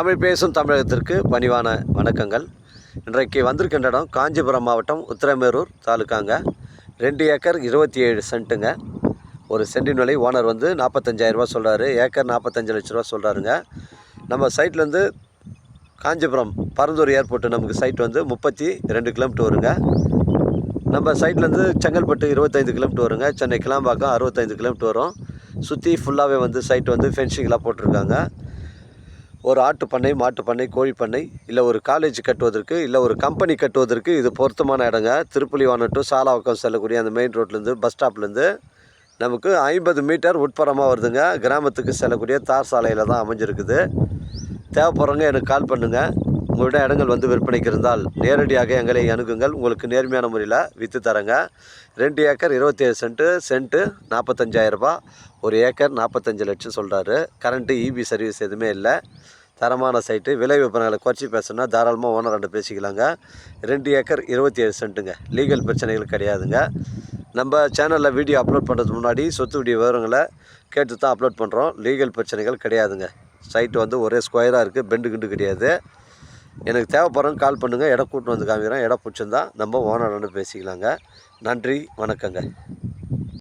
தமிழ் பேசும் தமிழகத்திற்கு பணிவான வணக்கங்கள். இன்றைக்கு வந்திருக்கின்ற இடம் காஞ்சிபுரம் மாவட்டம் உத்திரமேரூர் தாலுக்காங்க. 2 ஏக்கர் 27 சென்ட்டுங்க. ஒரு சென்டின் விலை ஓனர் வந்து 45,000 ரூபா சொல்கிறாரு. ஏக்கர் 45 லட்ச ரூபா சொல்கிறாருங்க. நம்ம சைட்லேருந்து காஞ்சிபுரம் பரந்தூர் ஏர்போர்ட்டு நமக்கு சைட் வந்து 32 கிலோமீட்டர் வருங்க. நம்ம சைட்லேருந்து செங்கல்பட்டு 25 கிலோமீட்டர் வருங்க. சென்னை கிளாம்பாக்கம் 65 கிலோமீட்டர் வரும். சுற்றி ஃபுல்லாகவே வந்து சைட் வந்து ஃபென்சிங்லாம் போட்டிருக்காங்க. ஒரு ஆட்டு பண்ணை, மாட்டு பண்ணை, கோழி பண்ணை, இல்லை ஒரு காலேஜ் கட்டுவதற்கு, இல்லை ஒரு கம்பெனி கட்டுவதற்கு இது பொருத்தமான இடங்க. திருப்புலிவானம் டு சாலாவக்கம் செல்லக்கூடிய அந்த மெயின் ரோட்லேருந்து பஸ் ஸ்டாப்லேருந்து நமக்கு 50 மீட்டர் உட்புறமாக வருதுங்க. கிராமத்துக்கு செல்லக்கூடிய தார் சாலையில் தான் அமைஞ்சிருக்குது. தேவைப்படுறவங்க எனக்கு கால் பண்ணுங்கள். உங்களிடம் இடங்கள் வந்து விற்பனைக்கு இருந்தால் நேரடியாக எங்களை அணுகுங்கள். உங்களுக்கு நேர்மையான முறையில் விற்று தரேங்க. 2 ஏக்கர் 27 சென்ட்டு 45,000 ரூபா. ஒரு ஏக்கர் 45 லட்சம் சொல்கிறாரு. கரண்ட்டு இபி சர்வீஸ் எதுவுமே இல்லை. தரமான சைட்டு. விலை விற்பனைகளை குறைச்சி பேசணுன்னா தாராளமாக ஓனர் ரெண்டு பேசிக்கலாங்க. 2 ஏக்கர் 27 சென்ட்டுங்க. லீகல் பிரச்சனைகள் கிடையாதுங்க. நம்ம சேனலில் வீடியோ அப்லோட் பண்ணுறதுக்கு முன்னாடி சொத்து வீடியோ விவரங்களை கேட்டு தான் அப்லோட் பண்ணுறோம். லீகல் பிரச்சனைகள் கிடையாதுங்க. சைட்டு வந்து ஒரே ஸ்கொயராக இருக்குது, பெண்டு கிண்டு கிடையாது. எனக்கு தேவைப்படுறவங்க கால் பண்ணுங்கள். இடம் கூட்டு வந்து காமிக்கிறேன். இடம் பிடிச்சிருந்தா நம்ம ஓனர் ரெண்டு பேசிக்கலாங்க. நன்றி, வணக்கங்க.